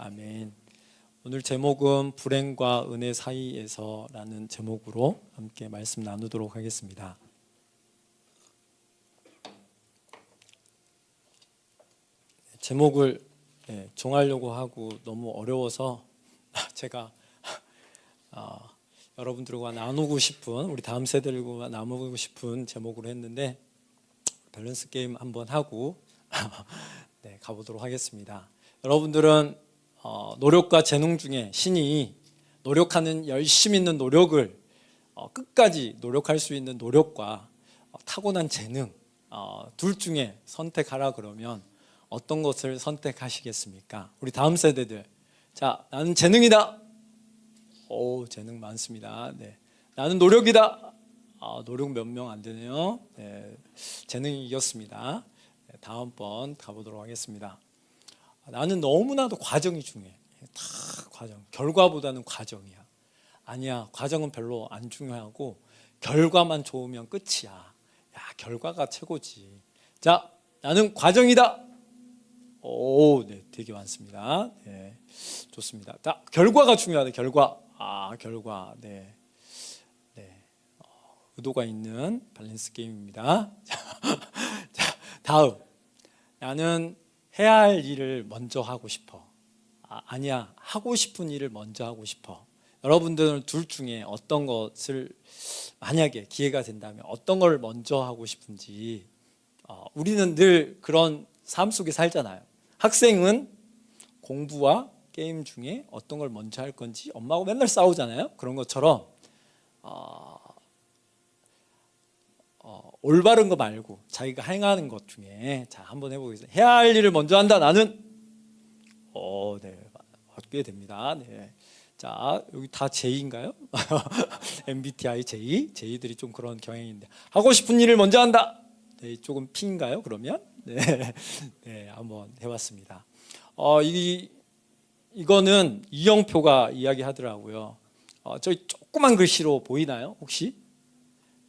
아멘. 오늘 제목은 불행과 은혜 사이에서라는 제목으로 함께 말씀 나누도록 하겠습니다. 제목을 정하려고 하고 너무 어려워서 제가 여러분들과 나누고 싶은, 우리 다음 세대들과 나누고 싶은 제목으로 했는데 밸런스 게임 한번 하고 가보도록 하겠습니다. 여러분들은 노력과 재능 중에 신이 노력하는 열심 있는 노력을 끝까지 노력할 수 있는 노력과 타고난 재능 둘 중에 선택하라 그러면 어떤 것을 선택하시겠습니까? 우리 다음 세대들, 자, 나는 재능이다. 오, 재능 많습니다. 네. 나는 노력이다. 노력 몇 명 안 되네요. 네. 재능이 이겼습니다. 네, 다음번 가보도록 하겠습니다. 나는 너무나도 과정이 중요해. 다 과정, 결과보다는 과정이야. 아니야, 과정은 별로 안 중요하고 결과만 좋으면 끝이야. 야, 결과가 최고지. 자, 나는 과정이다. 오, 네, 되게 많습니다. 네, 좋습니다. 자, 결과가 중요하다. 결과. 결과. 네, 의도가 있는 밸런스 게임입니다. 자, 다음. 나는 해야 할 일을 먼저 하고 싶어. 아니야, 하고 싶은 일을 먼저 하고 싶어. 여러분들은 둘 중에 어떤 것을, 만약에 기회가 된다면 어떤 걸 먼저 하고 싶은지. 우리는 늘 그런 삶 속에 살잖아요. 학생은 공부와 게임 중에 어떤 걸 먼저 할 건지 엄마하고 맨날 싸우잖아요. 그런 것처럼 올바른 거 말고 자기가 행하는 것 중에, 자, 한번 해보겠습니다. 해야 할 일을 먼저 한다. 나는 네, 꽤 됩니다. 네. 자, 여기 다 J인가요? MBTI J들이 좀 그런 경향인데, 하고 싶은 일을 먼저 한다. 네, 조금 P인가요? 그러면 네, 한번 해봤습니다. 이거는 이영표가 이야기하더라고요. 저기 조그만 글씨로 보이나요? 혹시?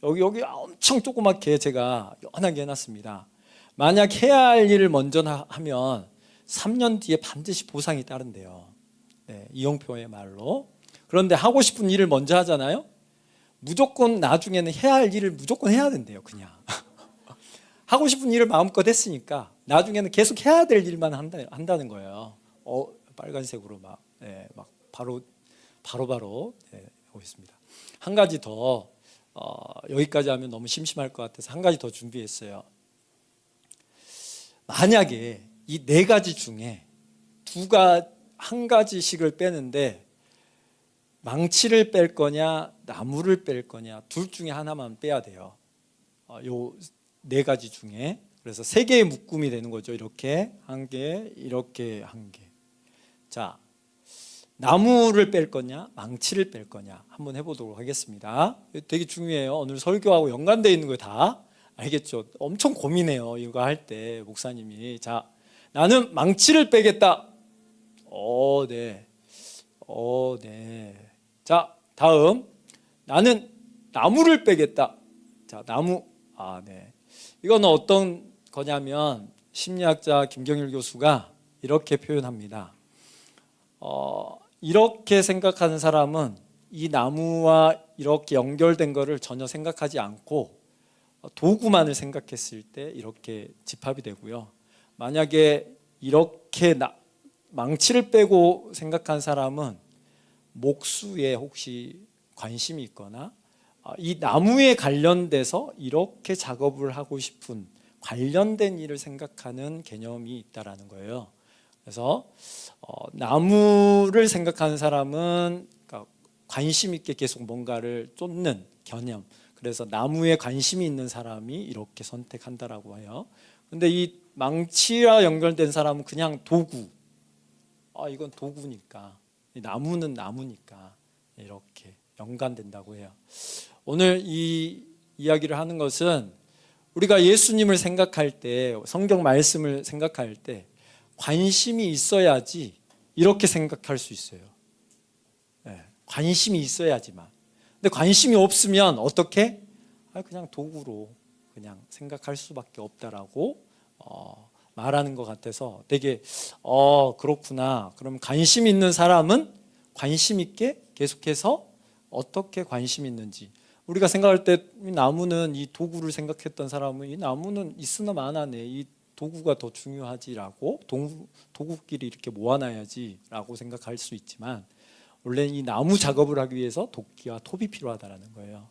여기 엄청 조그맣게 제가 연하게 해놨습니다. 만약 해야 할 일을 먼저 하면 3년 뒤에 반드시 보상이 따른대요. 네, 이영표의 말로. 그런데 하고 싶은 일을 먼저 하잖아요. 무조건 나중에는 해야 할 일을 무조건 해야 된대요. 그냥 하고 싶은 일을 마음껏 했으니까 나중에는 계속 해야 될 일만 한다는 거예요. 빨간색으로 막 바로 하고 있습니다. 한 가지 더, 여기까지 하면 너무 심심할 것 같아서 한 가지 더 준비했어요. 만약에 이 네 가지 중에 한 가지씩을 빼는데 망치를 뺄 거냐 나무를 뺄 거냐 둘 중에 하나만 빼야 돼요. 요 네 가지 중에. 그래서 세 개의 묶음이 되는 거죠. 이렇게 한 개, 이렇게 한 개. 자, 나무를 뺄 거냐 망치를 뺄 거냐 한번 해보도록 하겠습니다. 되게 중요해요. 오늘 설교하고 연관되어 있는 거 다 알겠죠? 엄청 고민해요. 이거 할 때 목사님이. 자, 나는 망치를 빼겠다. 네. 자, 다음. 나는 나무를 빼겠다. 자, 나무. 네. 이거는 어떤 거냐면 심리학자 김경일 교수가 이렇게 표현합니다. 이렇게 생각하는 사람은 이 나무와 이렇게 연결된 거를 전혀 생각하지 않고 도구만을 생각했을 때 이렇게 집합이 되고요. 만약에 이렇게 망치를 빼고 생각한 사람은 목수에 혹시 관심이 있거나 이 나무에 관련돼서 이렇게 작업을 하고 싶은 관련된 일을 생각하는 개념이 있다라는 거예요. 그래서 나무를 생각하는 사람은 관심 있게 계속 뭔가를 쫓는 개념. 그래서 나무에 관심이 있는 사람이 이렇게 선택한다라고 해요. 근데 이 망치와 연결된 사람은 그냥 도구. 이건 도구니까, 나무는 나무니까 이렇게 연관된다고 해요. 오늘 이 이야기를 하는 것은 우리가 예수님을 생각할 때, 성경 말씀을 생각할 때 관심이 있어야지 이렇게 생각할 수 있어요. 관심이 있어야지만. 근데 관심이 없으면 어떻게? 그냥 도구로 그냥 생각할 수밖에 없다라고 말하는 것 같아서 되게 그렇구나. 그럼 관심 있는 사람은 관심 있게 계속해서 어떻게 관심 있는지, 우리가 생각할 때 이 나무는, 이 도구를 생각했던 사람은 이 나무는 있으나 마나네, 이 도구가 더 중요하지라고, 도구끼리 이렇게 모아놔야지라고 생각할 수 있지만 원래 이 나무 작업을 하기 위해서 도끼와 톱이 필요하다는 거예요.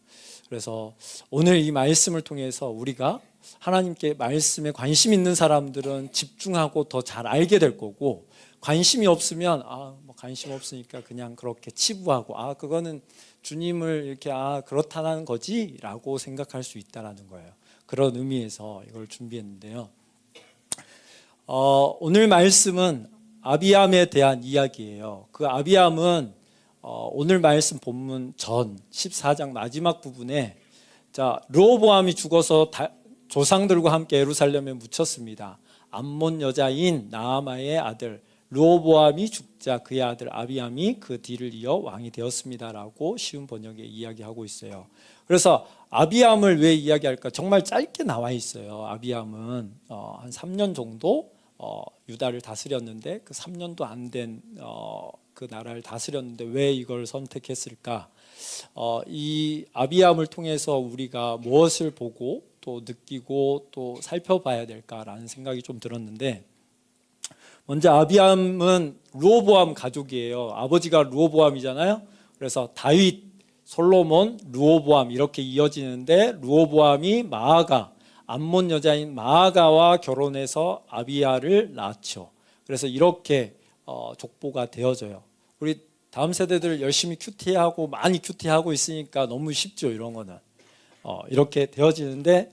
그래서 오늘 이 말씀을 통해서 우리가 하나님께 말씀에 관심 있는 사람들은 집중하고 더 잘 알게 될 거고, 관심이 없으면 뭐 관심 없으니까 그냥 그렇게 치부하고 그거는 주님을 이렇게 그렇다는 거지라고 생각할 수 있다라는 거예요. 그런 의미에서 이걸 준비했는데요. 오늘 말씀은 아비암에 대한 이야기예요. 그 아비암은 오늘 말씀 본문 전 14장 마지막 부분에 르호보암이 죽어서 조상들과 함께 예루살렘에 묻혔습니다. 암몬 여자인 나아마의 아들 르호보암이 죽자 그의 아들 아비암이 그 뒤를 이어 왕이 되었습니다라고 쉬운 번역에 이야기하고 있어요. 그래서 아비암을 왜 이야기할까? 정말 짧게 나와 있어요. 아비암은 한 3년 정도 유다를 다스렸는데 그 3년도 안 된 그 나라를 다스렸는데 왜 이걸 선택했을까? 이 아비암을 통해서 우리가 무엇을 보고 또 느끼고 또 살펴봐야 될까라는 생각이 좀 들었는데, 먼저 아비암은 르호보암 가족이에요. 아버지가 르호보암이잖아요. 그래서 다윗, 솔로몬, 르호보암 이렇게 이어지는데, 르호보암이 마아가, 암몬 여자인 마아가와 결혼해서 아비야를 낳죠. 그래서 이렇게 족보가 되어져요. 우리 다음 세대들 열심히 큐티하고 많이 큐티하고 있으니까 너무 쉽죠. 이런 거는 이렇게 되어지는데,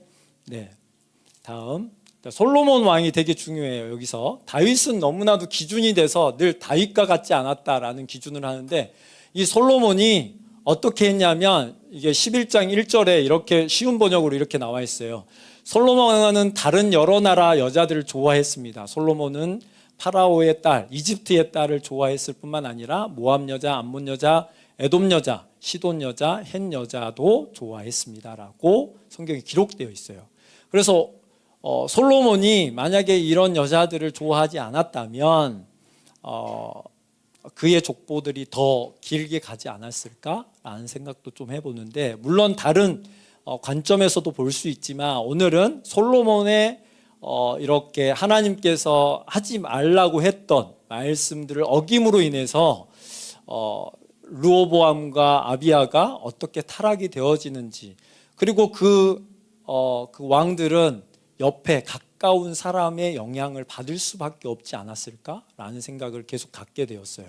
다음 솔로몬 왕이 되게 중요해요. 여기서 다윗은 너무나도 기준이 돼서 늘 다윗과 같지 않았다라는 기준을 하는데, 이 솔로몬이 어떻게 했냐면 이게 11장 1절에 이렇게 쉬운 번역으로 이렇게 나와 있어요. 솔로몬은 다른 여러 나라 여자들을 좋아했습니다. 솔로몬은 파라오의 딸, 이집트의 딸을 좋아했을 뿐만 아니라 모압 여자, 암몬 여자, 에돔 여자, 시돈 여자, 헷 여자도 좋아했습니다라고 성경에 기록되어 있어요. 그래서 솔로몬이 만약에 이런 여자들을 좋아하지 않았다면 그의 족보들이 더 길게 가지 않았을까라는 생각도 좀 해보는데, 물론 다른 관점에서도 볼 수 있지만 오늘은 솔로몬의 이렇게 하나님께서 하지 말라고 했던 말씀들을 어김으로 인해서 르호보암과 아비야가 어떻게 타락이 되어지는지, 그리고 그 왕들은 옆에 가까운 사람의 영향을 받을 수밖에 없지 않았을까라는 생각을 계속 갖게 되었어요.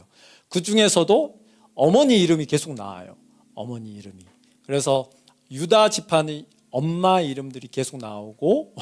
그 중에서도 어머니 이름이 계속 나와요. 어머니 이름이. 그래서 유다 지파는 엄마 이름들이 계속 나오고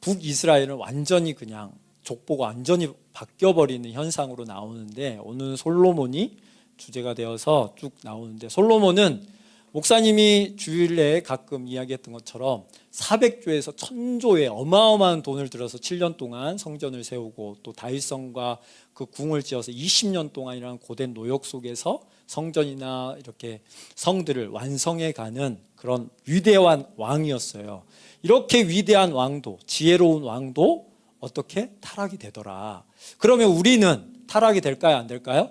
북이스라엘은 완전히 그냥 족보가 완전히 바뀌어버리는 현상으로 나오는데, 오늘 솔로몬이 주제가 되어서 쭉 나오는데, 솔로몬은 목사님이 주일에 가끔 이야기했던 것처럼 400조에서 1000조의 어마어마한 돈을 들여서 7년 동안 성전을 세우고, 또 다윗성과 그 궁을 지어서 20년 동안이라는 고된 노역 속에서 성전이나 이렇게 성들을 완성해 가는 그런 위대한 왕이었어요. 이렇게 위대한 왕도, 지혜로운 왕도 어떻게 타락이 되더라. 그러면 우리는 타락이 될까요, 안 될까요?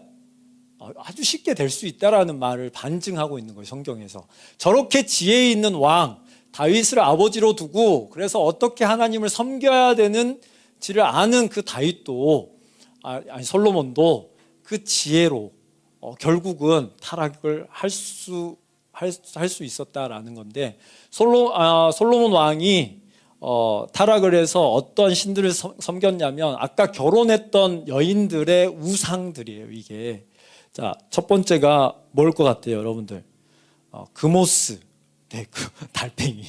아주 쉽게 될 수 있다라는 말을 반증하고 있는 거예요, 성경에서. 저렇게 지혜 있는 왕 다윗을 아버지로 두고, 그래서 어떻게 하나님을 섬겨야 되는지를 아는 그 다윗도, 솔로몬도 그 지혜로 결국은 타락을 할 수 있었다라는 건데, 솔로몬 왕이 타락을 해서 어떤 신들을 섬겼냐면 아까 결혼했던 여인들의 우상들이에요. 이게 첫 번째가 뭘 것 같아요, 여러분들? 그모스, 달팽이,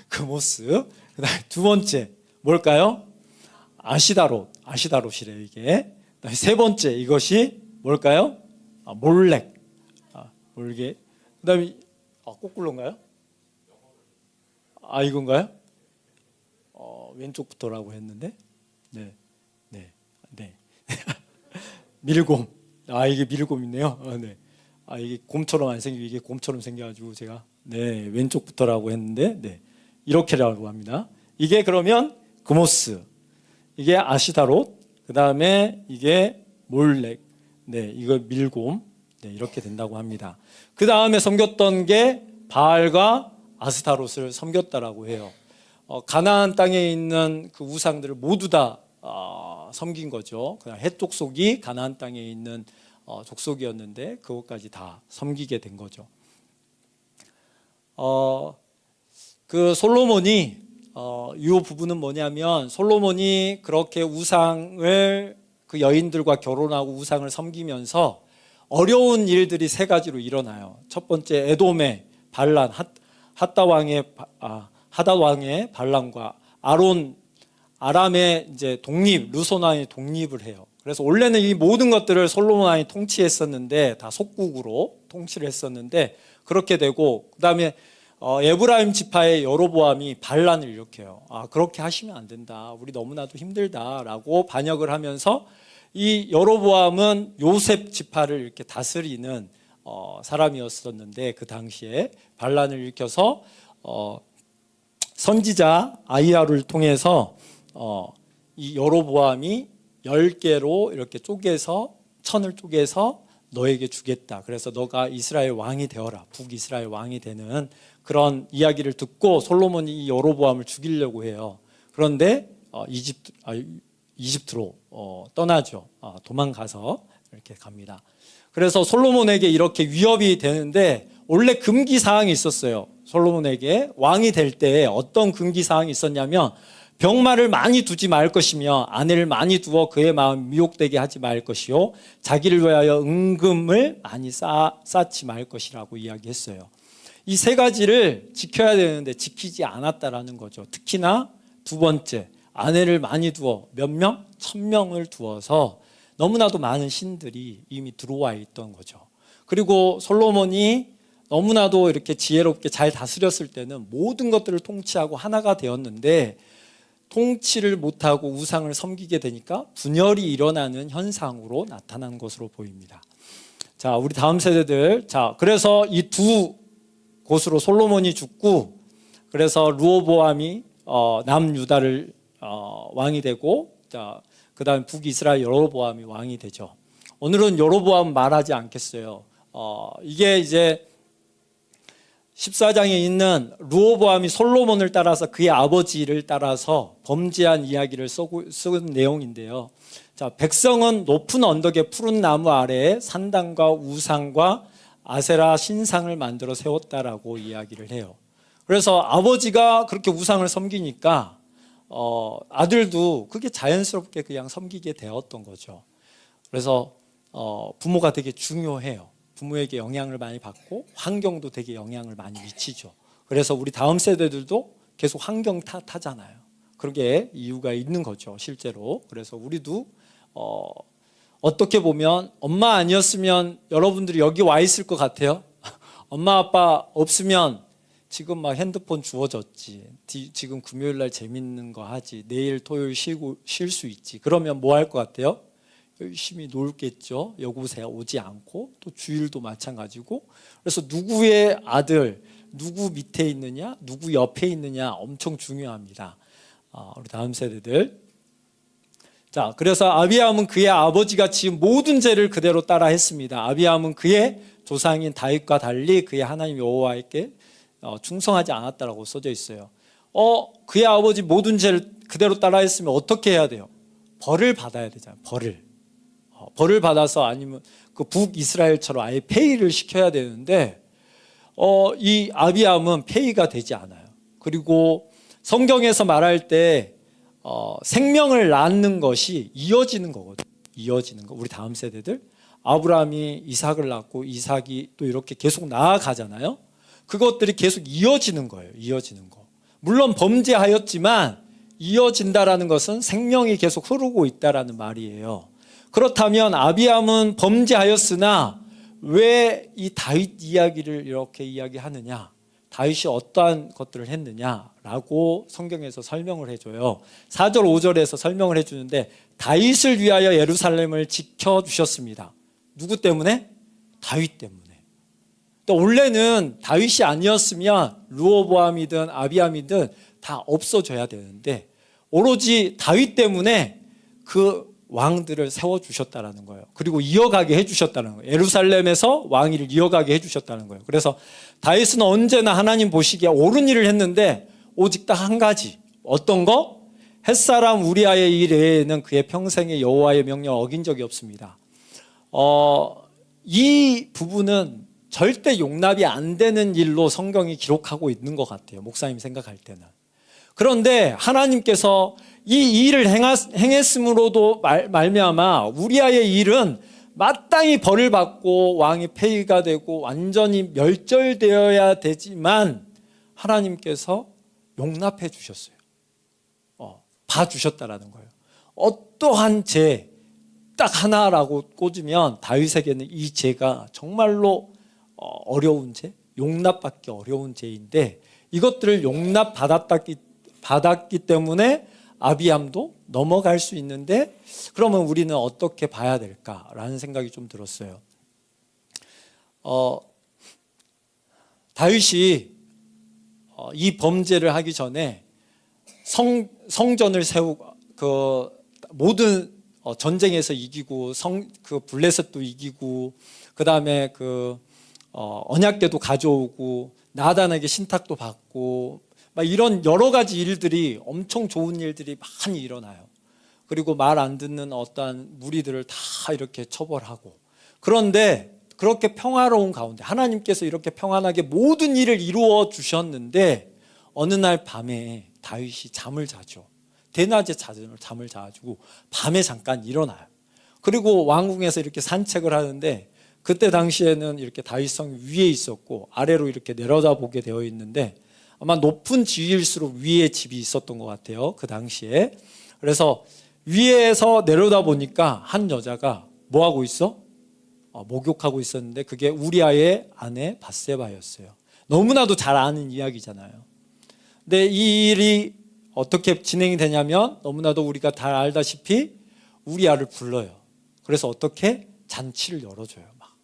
그모스. 그다음에 두 번째 뭘까요? 아시다롯이래요, 이게. 그다음에 세 번째 이것이 뭘까요? 몰렉, 몰게. 그다음에 거꾸로인가요? 이건가요? 왼쪽부터라고 했는데, 네. 밀곰. 이게 밀곰이네요. 네. 이게 곰처럼 안 생기고 이게 곰처럼 생겨가지고 제가 왼쪽부터라고 했는데, 이렇게라고 합니다. 이게 그러면 그모스. 이게 아시다롯, 그 다음에 이게 몰렉, 네, 이거 밀곰, 네, 이렇게 된다고 합니다. 그 다음에 섬겼던 게 바알과 아스타롯을 섬겼다라고 해요. 가나안 땅에 있는 그 우상들을 모두 다 섬긴 거죠. 그냥 헷 족속이 가나안 땅에 있는 족속이었는데 그것까지 다 섬기게 된 거죠. 그 솔로몬이 이 부분은 뭐냐면 솔로몬이 그렇게 우상을 그 여인들과 결혼하고 우상을 섬기면서 어려운 일들이 세 가지로 일어나요. 첫 번째 에돔의 반란, 하닷 왕의 반란과 아람의 이제 독립, 루손 왕이 독립을 해요. 그래서 원래는 이 모든 것들을 솔로몬 왕이 통치했었는데 다 속국으로 통치를 했었는데 그렇게 되고 그다음에 에브라임 지파의 여로보암이 반란을 일으켜요. 그렇게 하시면 안 된다. 우리 너무나도 힘들다라고 반역을 하면서 이 여로보암은 요셉 지파를 이렇게 다스리는 사람이었었는데 그 당시에 반란을 일으켜서 선지자 아히야를 통해서 이 여로보암이 10개로 이렇게 천을 쪼개서 너에게 주겠다. 그래서 너가 이스라엘 왕이 되어라. 북이스라엘 왕이 되는 그런 이야기를 듣고 솔로몬이 이 여로보암을 죽이려고 해요. 그런데 이집트로 떠나죠. 도망가서 이렇게 갑니다. 그래서 솔로몬에게 이렇게 위협이 되는데 원래 금기 사항이 있었어요. 솔로몬에게 왕이 될 때 어떤 금기 사항이 있었냐면 병마를 많이 두지 말 것이며 아내를 많이 두어 그의 마음 미혹되게 하지 말 것이요 자기를 위하여 은금을 많이 쌓지 말 것이라고 이야기했어요. 이 세 가지를 지켜야 되는데 지키지 않았다라는 거죠. 특히나 두 번째, 아내를 많이 두어 몇 명? 1000명을 두어서 너무나도 많은 신들이 이미 들어와 있던 거죠. 그리고 솔로몬이 너무나도 이렇게 지혜롭게 잘 다스렸을 때는 모든 것들을 통치하고 하나가 되었는데 통치를 못하고 우상을 섬기게 되니까 분열이 일어나는 현상으로 나타난 것으로 보입니다. 자, 우리 다음 세대들. 자, 그래서 이 두 곳으로 솔로몬이 죽고 그래서 르호보암이 남유다를 왕이 되고 자, 그다음 북이스라엘 여로보암이 왕이 되죠. 오늘은 여로보암 말하지 않겠어요. 이게 이제 14장에 있는 르호보암이 솔로몬을 따라서 그의 아버지를 따라서 범죄한 이야기를 쓴 내용인데요. 자, 백성은 높은 언덕의 푸른 나무 아래에 산당과 우상과 아세라 신상을 만들어 세웠다라고 이야기를 해요. 그래서 아버지가 그렇게 우상을 섬기니까 아들도 그게 자연스럽게 그냥 섬기게 되었던 거죠. 그래서 부모가 되게 중요해요. 부모에게 영향을 많이 받고 환경도 되게 영향을 많이 미치죠. 그래서 우리 다음 세대들도 계속 환경 탓하잖아요. 그게 이유가 있는 거죠, 실제로. 그래서 우리도 어떻게 보면 엄마 아니었으면 여러분들이 여기 와 있을 것 같아요. 엄마 아빠 없으면 지금 막 핸드폰 주워졌지. 지금 금요일 날 재밌는 거 하지. 내일 토요일 쉴 수 있지. 그러면 뭐 할 것 같아요? 열심히 놀겠죠. 이곳에 오지 않고 또 주일도 마찬가지고. 그래서 누구의 아들, 누구 밑에 있느냐, 누구 옆에 있느냐 엄청 중요합니다. 우리 다음 세대들. 자, 그래서 아비암은 그의 아버지가 지은 모든 죄를 그대로 따라 했습니다. 아비암은 그의 조상인 다윗과 달리 그의 하나님 여호와께 충성하지 않았다라고 써져 있어요. 그의 아버지 모든 죄를 그대로 따라 했으면 어떻게 해야 돼요? 벌을 받아야 되잖아요. 벌을 받아서 아니면 그 북이스라엘처럼 아예 폐위를 시켜야 되는데 이 아비암은 폐위가 되지 않아요. 그리고 성경에서 말할 때 생명을 낳는 것이 이어지는 거거든요. 이어지는 거. 우리 다음 세대들 아브라함이 이삭을 낳고 이삭이 또 이렇게 계속 나아가잖아요. 그것들이 계속 이어지는 거예요. 이어지는 거. 물론 범죄하였지만 이어진다라는 것은 생명이 계속 흐르고 있다라는 말이에요. 그렇다면 아비암은 범죄하였으나 왜 이 다윗 이야기를 이렇게 이야기하느냐? 다윗이 어떠한 것들을 했느냐라고 성경에서 설명을 해줘요. 4절 5절에서 설명을 해주는데 다윗을 위하여 예루살렘을 지켜주셨습니다. 누구 때문에? 다윗 때문에. 또 원래는 다윗이 아니었으면 르호보암이든 아비암이든 다 없어져야 되는데 오로지 다윗 때문에 그 왕들을 세워주셨다는 거예요. 그리고 이어가게 해주셨다는 거예요. 예루살렘에서 왕위를 이어가게 해주셨다는 거예요. 그래서 다윗은 언제나 하나님 보시기에 옳은 일을 했는데 오직 딱 한 가지. 어떤 거? 햇사람 우리아의 일 외에는 그의 평생에 여호와의 명령을 어긴 적이 없습니다. 이 부분은 절대 용납이 안 되는 일로 성경이 기록하고 있는 것 같아요. 목사님 생각할 때는. 그런데 하나님께서 이 일을 행했음으로도 말미암아 우리아의 일은 마땅히 벌을 받고 왕이 폐위가 되고 완전히 멸절되어야 되지만 하나님께서 용납해 주셨어요. 봐주셨다라는 거예요. 어떠한 죄 딱 하나라고 꽂으면 다윗에게는 이 죄가 정말로 어려운 죄, 용납받기 어려운 죄인데 이것들을 받았기 때문에 아비암도 넘어갈 수 있는데 그러면 우리는 어떻게 봐야 될까라는 생각이 좀 들었어요. 다윗이 이 범죄를 하기 전에 성전을 세우고 그 모든 전쟁에서 이기고 그 블레셋도 이기고 그 다음에 언약궤도 가져오고 나단에게 신탁도 받고 막 이런 여러 가지 일들이 엄청 좋은 일들이 많이 일어나요. 그리고 말 안 듣는 어떠한 무리들을 다 이렇게 처벌하고 그런데 그렇게 평화로운 가운데 하나님께서 이렇게 평안하게 모든 일을 이루어 주셨는데 어느 날 밤에 다윗이 잠을 자죠. 대낮에 잠을 자가지고 밤에 잠깐 일어나요. 그리고 왕궁에서 이렇게 산책을 하는데 그때 당시에는 이렇게 다윗성 위에 있었고 아래로 이렇게 내려다 보게 되어 있는데 아마 높은 지위일수록 위에 집이 있었던 것 같아요. 그 당시에. 그래서 위에서 내려다 보니까 한 여자가 뭐 하고 있어? 목욕하고 있었는데 그게 우리아의 아내 밧세바였어요. 너무나도 잘 아는 이야기잖아요. 근데 이 일이 어떻게 진행이 되냐면 너무나도 우리가 다 알다시피 우리아를 불러요. 그래서 어떻게 잔치를 열어줘요. 막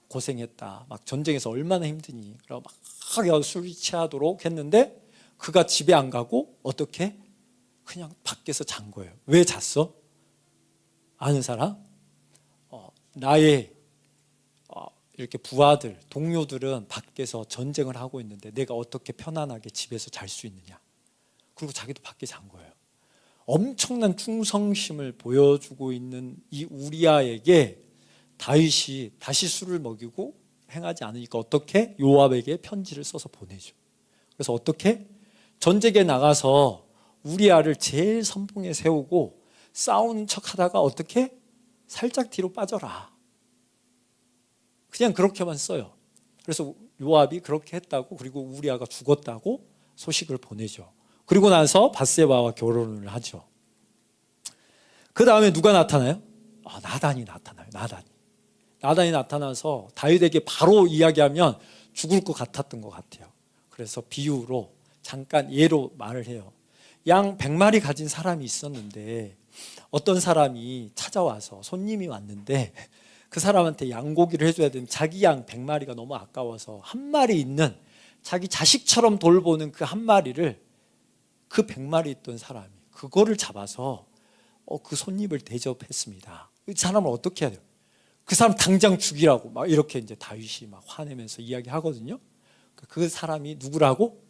고생했다. 막 전쟁에서 얼마나 힘드니. 그러고 막 술이 취하도록 했는데 그가 집에 안 가고 어떻게 그냥 밖에서 잔 거예요. 왜 잤어? 아는 사람? 나의 이렇게 부하들, 동료들은 밖에서 전쟁을 하고 있는데 내가 어떻게 편안하게 집에서 잘 수 있느냐. 그리고 자기도 밖에 잔 거예요. 엄청난 충성심을 보여주고 있는 이 우리아에게 다윗이 다시 술을 먹이고 행하지 않으니까 어떻게? 요압에게 편지를 써서 보내죠. 그래서 어떻게? 전쟁에 나가서 우리아를 제일 선봉에 세우고 싸우는 척하다가 어떻게? 살짝 뒤로 빠져라. 그냥 그렇게만 써요. 그래서 요압이 그렇게 했다고 그리고 우리아가 죽었다고 소식을 보내죠. 그리고 나서 밧세바와 결혼을 하죠. 그 다음에 누가 나타나요? 나단이 나타나요. 나단이 나타나서 다윗에게 바로 이야기하면 죽을 것 같았던 것 같아요. 그래서 비유로 잠깐 예로 말을 해요. 양 100마리 가진 사람이 있었는데 어떤 사람이 찾아와서 손님이 왔는데 그 사람한테 양고기를 해줘야 되는데 자기 양 100마리가 너무 아까워서 한 마리 있는 자기 자식처럼 돌보는 그 한 마리를 그 100마리 있던 사람이 그거를 잡아서 그 손님을 대접했습니다. 이 사람을 어떻게 해야 돼요? 그 사람 당장 죽이라고 막 이렇게 이제 다윗이 막 화내면서 이야기하거든요. 그 사람이 누구라고?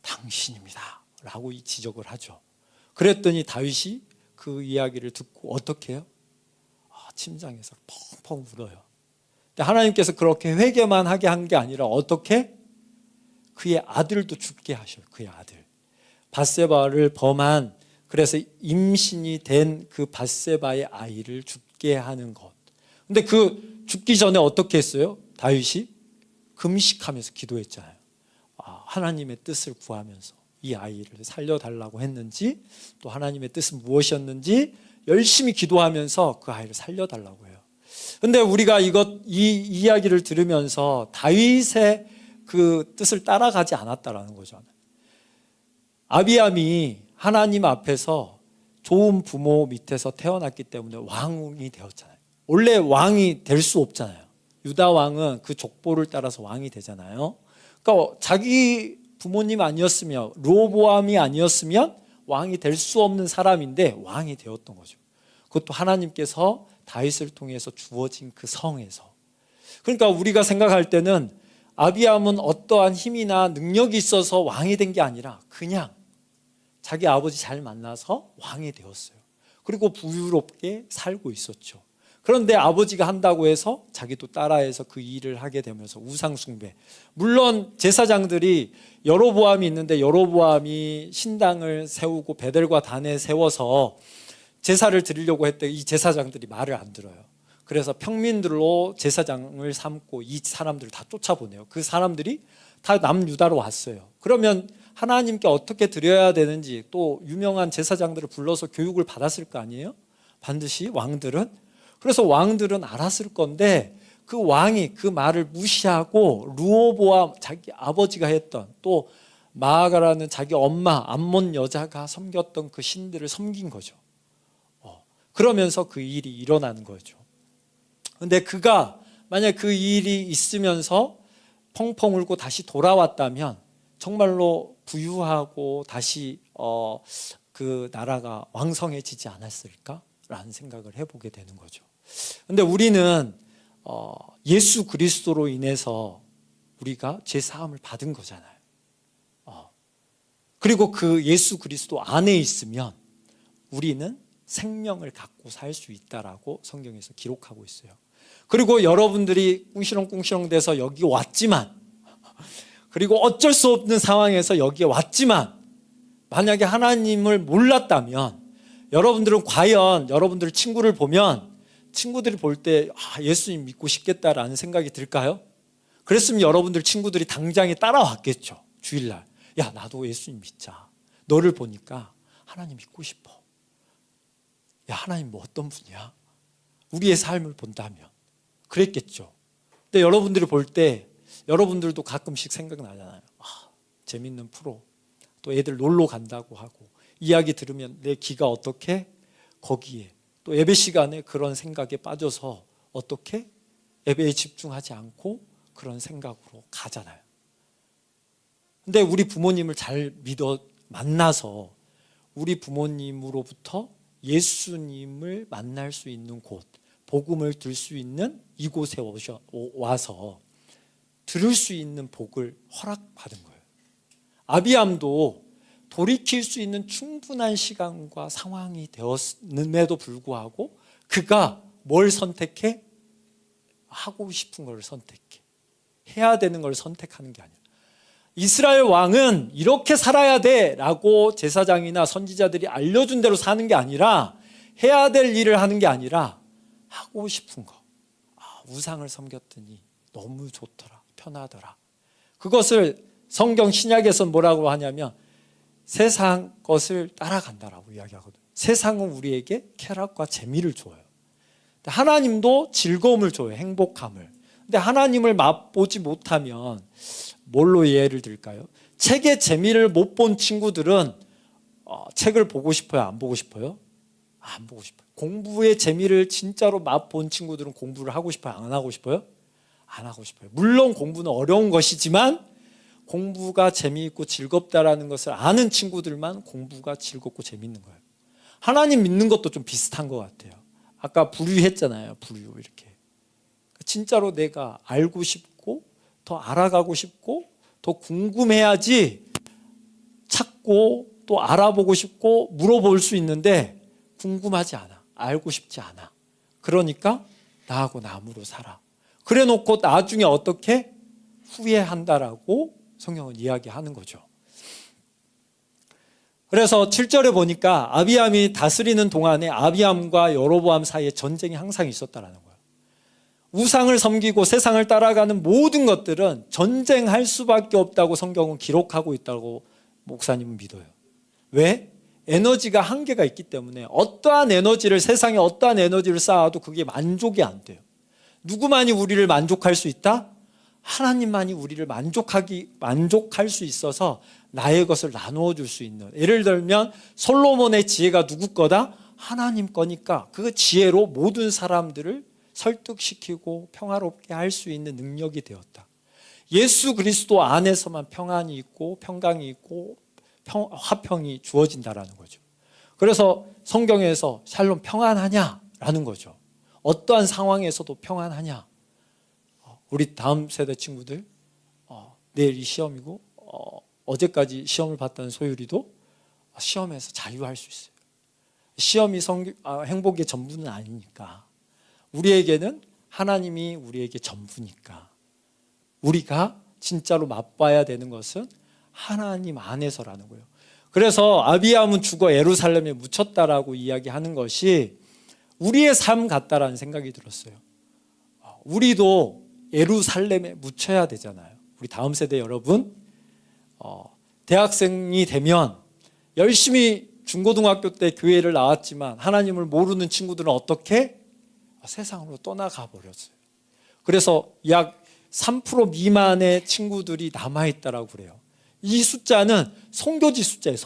당신입니다. 라고 이 지적을 하죠. 그랬더니 다윗이 그 이야기를 듣고 어떻게 해요? 침상에서 펑펑 울어요. 근데 하나님께서 그렇게 회개만 하게 한 게 아니라 어떻게? 그의 아들도 죽게 하셔요. 그의 아들. 밧세바를 범한 그래서 임신이 된 그 밧세바의 아이를 죽게 하는 것. 근데 그 죽기 전에 어떻게 했어요? 다윗이 금식하면서 기도했잖아요. 하나님의 뜻을 구하면서 이 아이를 살려달라고 했는지 또 하나님의 뜻은 무엇이었는지 열심히 기도하면서 그 아이를 살려달라고 해요. 근데 우리가 이 이야기를 들으면서 다윗의 그 뜻을 따라가지 않았다라는 거죠. 아비암이 하나님 앞에서 좋은 부모 밑에서 태어났기 때문에 왕이 되었잖아요. 원래 왕이 될 수 없잖아요. 유다 왕은 그 족보를 따라서 왕이 되잖아요. 그러니까 자기 부모님 아니었으면 르호보암이 아니었으면 왕이 될 수 없는 사람인데 왕이 되었던 거죠. 그것도 하나님께서 다윗을 통해서 주어진 그 성에서. 그러니까 우리가 생각할 때는 아비암은 어떠한 힘이나 능력이 있어서 왕이 된 게 아니라 그냥 자기 아버지 잘 만나서 왕이 되었어요. 그리고 부유롭게 살고 있었죠. 그런데 아버지가 한다고 해서 자기도 따라해서 그 일을 하게 되면서 우상 숭배. 물론 제사장들이 여로보암이 있는데 여로보암이 신당을 세우고 베델과 단에 세워서 제사를 드리려고 했더니 이 제사장들이 말을 안 들어요. 그래서 평민들로 제사장을 삼고 이 사람들을 다 쫓아보내요. 그 사람들이 다 남유다로 왔어요. 그러면 하나님께 어떻게 드려야 되는지 또 유명한 제사장들을 불러서 교육을 받았을 거 아니에요? 반드시 왕들은. 그래서 왕들은 알았을 건데 그 왕이 그 말을 무시하고 르호보암 자기 아버지가 했던 또 마아가라는 자기 엄마 암몬 여자가 섬겼던 그 신들을 섬긴 거죠. 그러면서 그 일이 일어나는 거죠. 근데 그가 만약 그 일이 있으면서 펑펑 울고 다시 돌아왔다면 정말로 부유하고 다시 그 나라가 왕성해지지 않았을까라는 생각을 해보게 되는 거죠. 근데 우리는 예수 그리스도로 인해서 우리가 죄 사함을 받은 거잖아요. 그리고 그 예수 그리스도 안에 있으면 우리는 생명을 갖고 살 수 있다라고 성경에서 기록하고 있어요. 그리고 여러분들이 꿍시렁꿍시렁 돼서 여기 왔지만, 그리고 어쩔 수 없는 상황에서 여기에 왔지만, 만약에 하나님을 몰랐다면 여러분들은 과연 여러분들 친구를 보면 친구들이 볼 때 예수님 믿고 싶겠다라는 생각이 들까요? 그랬으면 여러분들 친구들이 당장에 따라왔겠죠. 주일날 야 나도 예수님 믿자. 너를 보니까 하나님 믿고 싶어. 야 하나님 뭐 어떤 분이야? 우리의 삶을 본다면 그랬겠죠. 근데 여러분들이 볼 때 여러분들도 가끔씩 생각나잖아요. 재밌는 프로 또 애들 놀러 간다고 하고 이야기 들으면 내 귀가 어떻게 거기에 또 예배 시간에 그런 생각에 빠져서 어떻게 예배에 집중하지 않고 그런 생각으로 가잖아요. 근데 우리 부모님을 잘 믿어 만나서 우리 부모님으로부터 예수님을 만날 수 있는 곳, 복음을 들 수 있는 이곳에 와서 들을 수 있는 복을 허락받은 거예요. 아비암도 돌이킬 수 있는 충분한 시간과 상황이 되었음에도 불구하고 그가 뭘 선택해? 하고 싶은 걸 선택해. 해야 되는 걸 선택하는 게 아니야. 이스라엘 왕은 이렇게 살아야 돼 라고 제사장이나 선지자들이 알려준 대로 사는 게 아니라 해야 될 일을 하는 게 아니라 하고 싶은 거. 우상을 섬겼더니 너무 좋더라. 편하더라. 그것을 성경 신약에서 뭐라고 하냐면 세상 것을 따라간다라고 이야기하거든요. 세상은 우리에게 쾌락과 재미를 줘요. 하나님도 즐거움을 줘요. 행복함을. 근데 하나님을 맛보지 못하면 뭘로 예를 들까요? 책의 재미를 못 본 친구들은 책을 보고 싶어요? 안 보고 싶어요? 안 보고 싶어요. 공부의 재미를 진짜로 맛본 친구들은 공부를 하고 싶어요? 안 하고 싶어요? 안 하고 싶어요. 물론 공부는 어려운 것이지만 공부가 재미있고 즐겁다라는 것을 아는 친구들만 공부가 즐겁고 재미있는 거예요. 하나님 믿는 것도 좀 비슷한 것 같아요. 아까 부류했잖아요. 부류 이렇게. 진짜로 내가 알고 싶고 더 알아가고 싶고 더 궁금해야지 찾고 또 알아보고 싶고 물어볼 수 있는데 궁금하지 않아. 알고 싶지 않아. 그러니까 나하고 남으로 살아. 그래 놓고 나중에 어떻게 후회한다라고 성경은 이야기하는 거죠. 그래서 7절에 보니까 아비암이 다스리는 동안에 아비암과 여로보암 사이에 전쟁이 항상 있었다라는 거예요. 우상을 섬기고 세상을 따라가는 모든 것들은 전쟁할 수밖에 없다고 성경은 기록하고 있다고 목사님은 믿어요. 왜? 에너지가 한계가 있기 때문에 어떠한 에너지를 세상에 어떠한 에너지를 쌓아도 그게 만족이 안 돼요. 누구만이 우리를 만족할 수 있다? 하나님만이 우리를 만족할 수 있어서 나의 것을 나누어 줄 수 있는. 예를 들면 솔로몬의 지혜가 누구 거다? 하나님 거니까 그 지혜로 모든 사람들을 설득시키고 평화롭게 할 수 있는 능력이 되었다. 예수 그리스도 안에서만 평안이 있고 평강이 있고 화평이 주어진다라는 거죠. 그래서 성경에서 샬롬 평안하냐라는 거죠. 어떠한 상황에서도 평안하냐. 우리 다음 세대 친구들 내일이 시험이고 어제까지 시험을 봤던 소율이도 시험에서 자유할 수 있어요. 시험이 행복의 전부는 아니니까. 우리에게는 하나님이 우리에게 전부니까. 우리가 진짜로 맛봐야 되는 것은 하나님 안에서라는 거예요. 그래서 아비암은 죽어 예루살렘에 묻혔다라고 이야기하는 것이 우리의 삶 같다라는 생각이 들었어요. 우리도 예루살렘에 묻혀야 되잖아요. 우리 다음 세대 여러분, 대학생이 되면 열심히 중고등학교 때 교회를 나왔지만 하나님을 모르는 친구들은 어떻게? 세상으로 떠나가 버렸어요. 그래서 약 3% 미만의 친구들이 남아있다라고 그래요. 이 숫자는 성교지 숫자예요.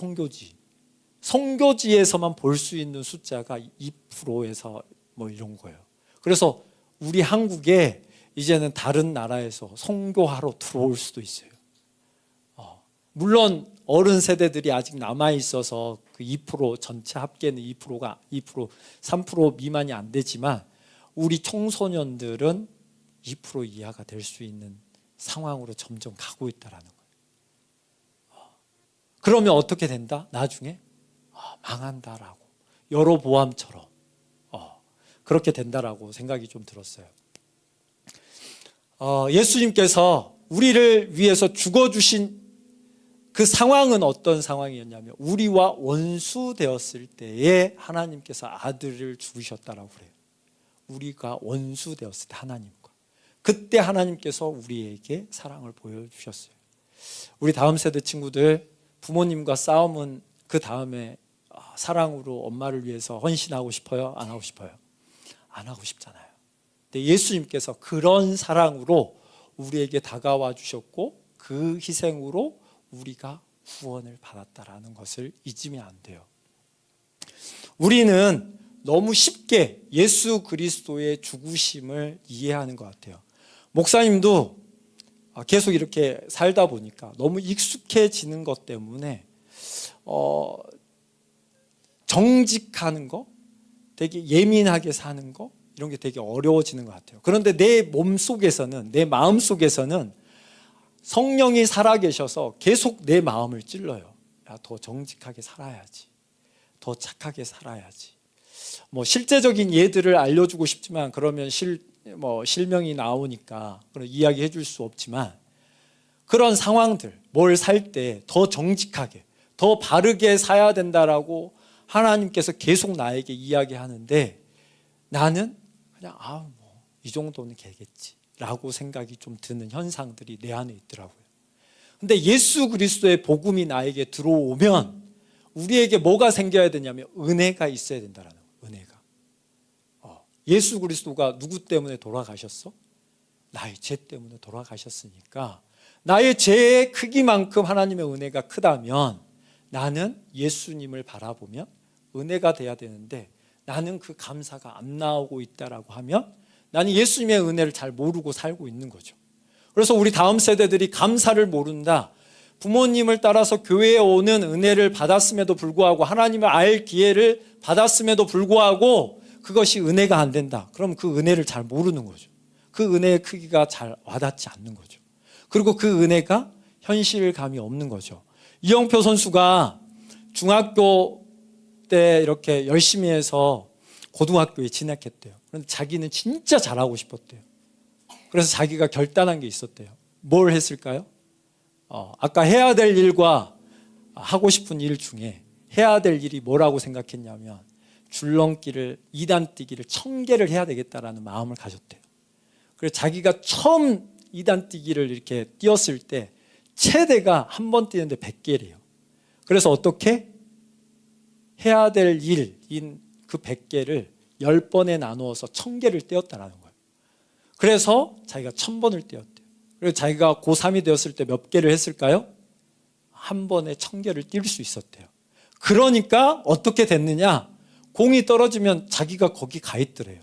성교지에서만 볼 수 있는 숫자가 2%에서 뭐 이런 거예요. 그래서 우리 한국에 이제는 다른 나라에서 선교하러 들어올 수도 있어요. 물론 어른 세대들이 아직 남아있어서 그 2% 전체 합계는 2%가 3% 미만이 안 되지만 우리 청소년들은 2% 이하가 될 수 있는 상황으로 점점 가고 있다는 거예요. 그러면 어떻게 된다? 나중에 망한다라고, 여로보암처럼 그렇게 된다라고 생각이 좀 들었어요. 예수님께서 우리를 위해서 죽어주신 그 상황은 어떤 상황이었냐면 우리와 원수 되었을 때에 하나님께서 아들을 죽으셨다라고 그래요. 우리가 원수 되었을 때 하나님과 그때 하나님께서 우리에게 사랑을 보여주셨어요. 우리 다음 세대 친구들 부모님과 싸움은 그 다음에 사랑으로 엄마를 위해서 헌신하고 싶어요? 안 하고 싶어요? 안 하고 싶잖아요. 근데 예수님께서 그런 사랑으로 우리에게 다가와 주셨고 그 희생으로 우리가 구원을 받았다라는 것을 잊으면 안 돼요. 우리는 너무 쉽게 예수 그리스도의 죽으심을 이해하는 것 같아요. 목사님도 계속 이렇게 살다 보니까 너무 익숙해지는 것 때문에 정직하는 거, 되게 예민하게 사는 거 이런 게 되게 어려워지는 것 같아요. 그런데 내 몸속에서는, 내 마음속에서는 성령이 살아계셔서 계속 내 마음을 찔러요. 야, 더 정직하게 살아야지. 더 착하게 살아야지. 뭐 실제적인 예들을 알려주고 싶지만 그러면 실명이 나오니까 그런 이야기해 줄 수 없지만 그런 상황들, 뭘 살 때 더 정직하게, 더 바르게 살아야 된다라고 하나님께서 계속 나에게 이야기하는데 나는 그냥 이 정도는 되겠지라고 생각이 좀 드는 현상들이 내 안에 있더라고요. 근데 예수 그리스도의 복음이 나에게 들어오면 우리에게 뭐가 생겨야 되냐면 은혜가 있어야 된다라는 거예요. 은혜가. 예수 그리스도가 누구 때문에 돌아가셨어? 나의 죄 때문에 돌아가셨으니까 나의 죄의 크기만큼 하나님의 은혜가 크다면 나는 예수님을 바라보면 은혜가 돼야 되는데 나는 그 감사가 안 나오고 있다라고 하면 나는 예수님의 은혜를 잘 모르고 살고 있는 거죠. 그래서 우리 다음 세대들이 감사를 모른다. 부모님을 따라서 교회에 오는 은혜를 받았음에도 불구하고 하나님을 알 기회를 받았음에도 불구하고 그것이 은혜가 안 된다. 그럼 그 은혜를 잘 모르는 거죠. 그 은혜의 크기가 잘 와닿지 않는 거죠. 그리고 그 은혜가 현실감이 없는 거죠. 이영표 선수가 중학교 때 이렇게 열심히 해서 고등학교에 진학했대요. 그런데 자기는 진짜 잘하고 싶었대요. 그래서 자기가 결단한 게 있었대요. 뭘 했을까요? 아까 해야 될 일과 하고 싶은 일 중에 해야 될 일이 뭐라고 생각했냐면 줄넘기를 2단 뛰기를 1000개를 해야 되겠다라는 마음을 가졌대요. 그래서 자기가 처음 2단 뛰기를 이렇게 뛰었을 때 최대가 한 번 뛰는데 100개래요. 그래서 어떻게 해야 될 일인 그 100개를 10번에 나누어서 1000개를 떼었다라는 거예요. 그래서 자기가 1000번을 떼었대요. 그래서 자기가 고3이 되었을 때 몇 개를 했을까요? 한 번에 1000개를 뛸 수 있었대요. 그러니까 어떻게 됐느냐? 공이 떨어지면 자기가 거기 가 있더래요.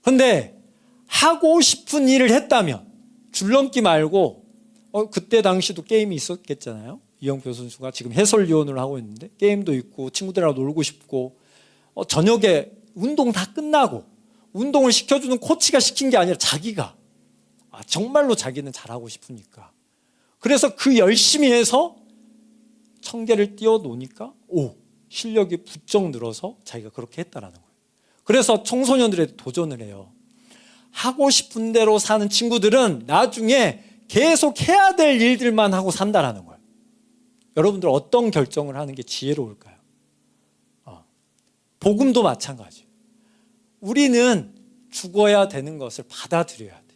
그런데 하고 싶은 일을 했다면 줄넘기 말고 그때 당시도 게임이 있었겠잖아요. 이영표 선수가 지금 해설위원을 하고 있는데 게임도 있고 친구들하고 놀고 싶고 저녁에 운동 다 끝나고 운동을 시켜주는 코치가 시킨 게 아니라 자기가 정말로 자기는 잘하고 싶으니까 그래서 그 열심히 해서 1000개를 뛰어노니까 실력이 부쩍 늘어서 자기가 그렇게 했다라는 거예요. 그래서 청소년들에 도전을 해요. 하고 싶은 대로 사는 친구들은 나중에 계속 해야 될 일들만 하고 산다라는 거예요. 여러분들 어떤 결정을 하는 게 지혜로울까요? 복음도 마찬가지예요. 우리는 죽어야 되는 것을 받아들여야 돼.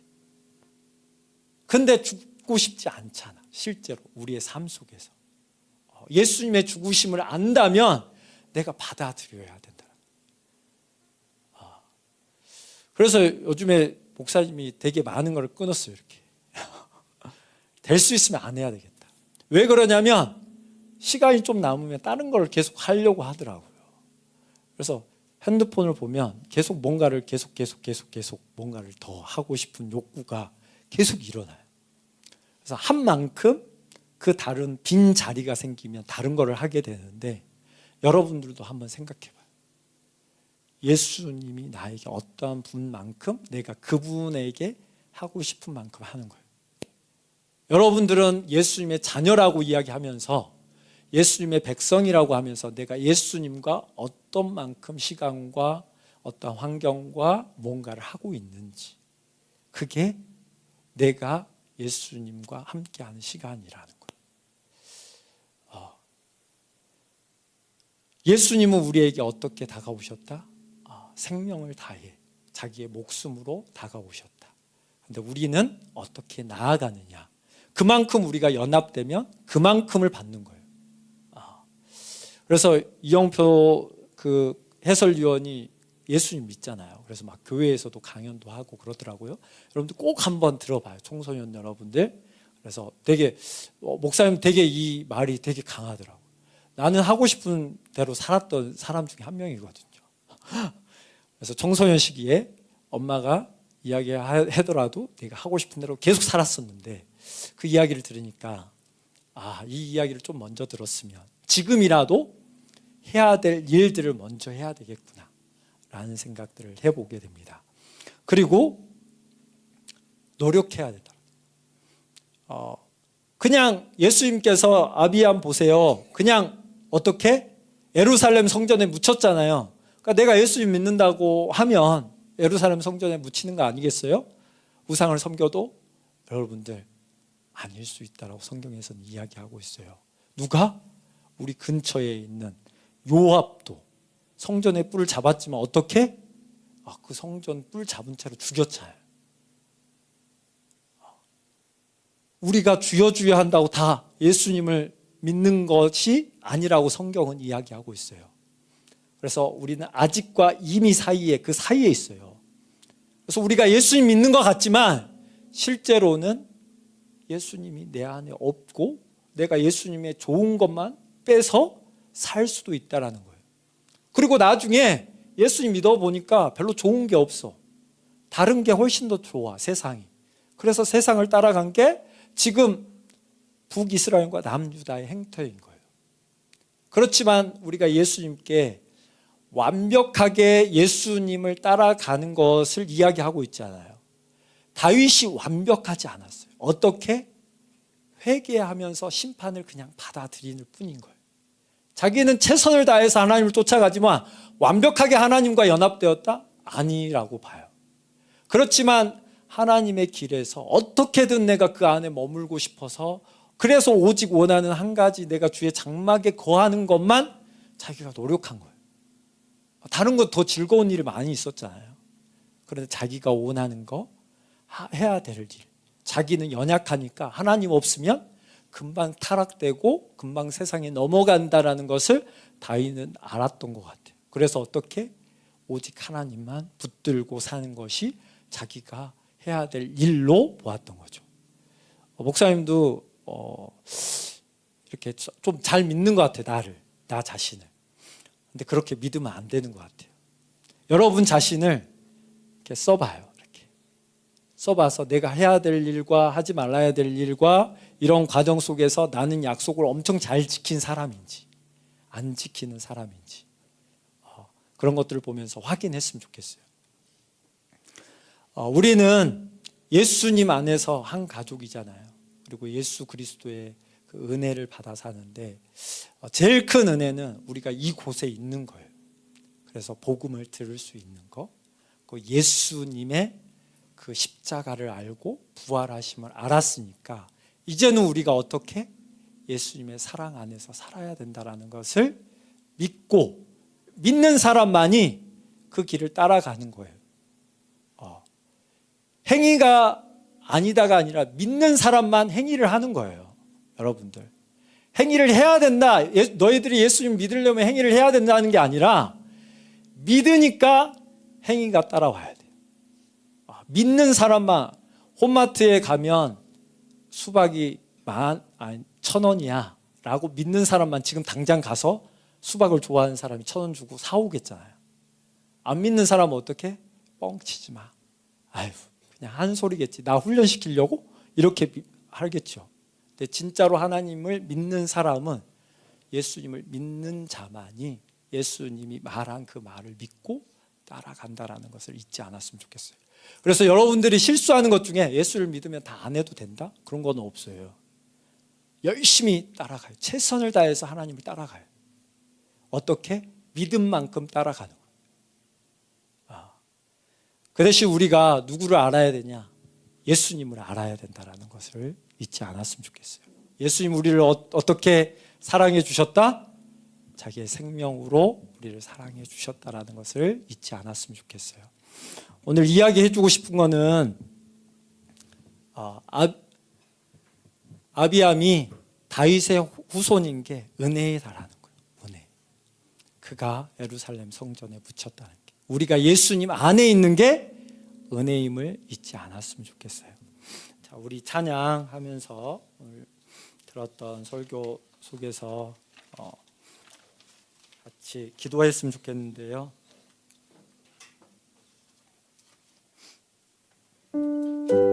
근데 죽고 싶지 않잖아. 실제로 우리의 삶 속에서. 예수님의 죽으심을 안다면 내가 받아들여야 된다. 그래서 요즘에 목사님이 되게 많은 걸 끊었어요. 이렇게 될 수 있으면 안 해야 되겠다. 왜 그러냐면 시간이 좀 남으면 다른 걸 계속 하려고 하더라고요. 그래서 핸드폰을 보면 계속 뭔가를 계속 뭔가를 더 하고 싶은 욕구가 계속 일어나요. 그래서 한 만큼 그 다른 빈 자리가 생기면 다른 거를 하게 되는데 여러분들도 한번 생각해 봐요. 예수님이 나에게 어떠한 분만큼 내가 그분에게 하고 싶은 만큼 하는 거예요. 여러분들은 예수님의 자녀라고 이야기하면서 예수님의 백성이라고 하면서 내가 예수님과 어떤 만큼 시간과 어떤 환경과 뭔가를 하고 있는지 그게 내가 예수님과 함께하는 시간이라는 거예요. 예수님은 우리에게 어떻게 다가오셨다? 생명을 다해 자기의 목숨으로 다가오셨다. 그런데 우리는 어떻게 나아가느냐? 그만큼 우리가 연합되면 그만큼을 받는 거예요. 그래서 이영표 그 해설위원이 예수님 믿잖아요. 그래서 막 교회에서도 강연도 하고 그러더라고요. 여러분들 꼭 한번 들어봐요. 청소년 여러분들. 그래서 되게 목사님 되게 이 말이 되게 강하더라고요. 나는 하고 싶은 대로 살았던 사람 중에 한 명이거든요. 그래서 청소년 시기에 엄마가 이야기하더라도 내가 하고 싶은 대로 계속 살았었는데 그 이야기를 들으니까 이 이야기를 좀 먼저 들었으면 지금이라도 해야 될 일들을 먼저 해야 되겠구나 라는 생각들을 해보게 됩니다. 그리고 노력해야 된다. 그냥 예수님께서 아비암 보세요. 그냥 어떻게? 예루살렘 성전에 묻혔잖아요. 그러니까 내가 예수님 믿는다고 하면 예루살렘 성전에 묻히는 거 아니겠어요? 우상을 섬겨도 여러분들 아닐 수 있다라고 성경에서는 이야기하고 있어요. 누가? 우리 근처에 있는 요압도 성전에 뿔을 잡았지만 어떻게? 그 성전 뿔 잡은 채로 죽였잖아요. 우리가 주여 한다고 다 예수님을 믿는 것이 아니라고 성경은 이야기하고 있어요. 그래서 우리는 아직과 이미 사이에 그 사이에 있어요. 그래서 우리가 예수님 믿는 것 같지만 실제로는 예수님이 내 안에 없고 내가 예수님의 좋은 것만 빼서 살 수도 있다라는 거예요. 그리고 나중에 예수님 믿어보니까 별로 좋은 게 없어. 다른 게 훨씬 더 좋아, 세상이. 그래서 세상을 따라간 게 지금 북이스라엘과 남유다의 행태인 거예요. 그렇지만 우리가 예수님께 완벽하게 예수님을 따라가는 것을 이야기하고 있잖아요. 다윗이 완벽하지 않았어요. 어떻게? 회개하면서 심판을 그냥 받아들이는 뿐인 거예요. 자기는 최선을 다해서 하나님을 쫓아가지만 완벽하게 하나님과 연합되었다? 아니라고 봐요. 그렇지만 하나님의 길에서 어떻게든 내가 그 안에 머물고 싶어서 그래서 오직 원하는 한 가지 내가 주의 장막에 거하는 것만 자기가 노력한 거예요. 다른 것 더 즐거운 일이 많이 있었잖아요. 그런데 자기가 원하는 거 해야 될 일. 자기는 연약하니까 하나님 없으면 금방 타락되고 금방 세상에 넘어간다라는 것을 다윗은 알았던 것 같아요. 그래서 어떻게? 오직 하나님만 붙들고 사는 것이 자기가 해야 될 일로 보았던 거죠. 목사님도 이렇게 좀 잘 믿는 것 같아요. 나 자신을. 근데 그렇게 믿으면 안 되는 것 같아요. 여러분 자신을 이렇게 써봐요. 이렇게 써봐서 내가 해야 될 일과 하지 말아야 될 일과 이런 과정 속에서 나는 약속을 엄청 잘 지킨 사람인지 안 지키는 사람인지 그런 것들을 보면서 확인했으면 좋겠어요. 우리는 예수님 안에서 한 가족이잖아요. 그리고 예수 그리스도의 그 은혜를 받아 사는데 제일 큰 은혜는 우리가 이곳에 있는 거예요. 그래서 복음을 들을 수 있는 거, 그 예수님의 그 십자가를 알고 부활하심을 알았으니까 이제는 우리가 어떻게 예수님의 사랑 안에서 살아야 된다는 것을 믿고 믿는 사람만이 그 길을 따라가는 거예요. 행위가 아니다가 아니라 믿는 사람만 행위를 하는 거예요. 여러분들, 행위를 해야 된다, 너희들이 예수님 믿으려면 행위를 해야 된다는 게 아니라 믿으니까 행위가 따라와야 돼요. 믿는 사람만. 홈마트에 가면 수박이 1,000원이야 라고 믿는 사람만 지금 당장 가서 수박을 좋아하는 사람이 1,000원 주고 사오겠잖아요. 안 믿는 사람은 어떻게? 뻥치지 마. 아유, 그냥 한 소리겠지. 나 훈련시키려고? 이렇게 하겠죠. 근데 진짜로 하나님을 믿는 사람은, 예수님을 믿는 자만이 예수님이 말한 그 말을 믿고 따라간다라는 것을 잊지 않았으면 좋겠어요. 그래서 여러분들이 실수하는 것 중에 예수를 믿으면 다 안 해도 된다? 그런 건 없어요. 열심히 따라가요. 최선을 다해서 하나님을 따라가요. 어떻게? 믿음 만큼 따라가는 거예요. 그 대신 우리가 누구를 알아야 되냐? 예수님을 알아야 된다는 것을 잊지 않았으면 좋겠어요. 예수님 우리를 어떻게 사랑해 주셨다? 자기의 생명으로 우리를 사랑해 주셨다는 것을 잊지 않았으면 좋겠어요. 오늘 이야기해 주고 싶은 거는 아비암이 다윗의 후손인 게 은혜에 달하는 거예요. 은혜. 그가 예루살렘 성전에 묻혔다는 게, 우리가 예수님 안에 있는 게 은혜임을 잊지 않았으면 좋겠어요. 자, 우리 찬양하면서 오늘 들었던 설교 속에서 같이 기도했으면 좋겠는데요.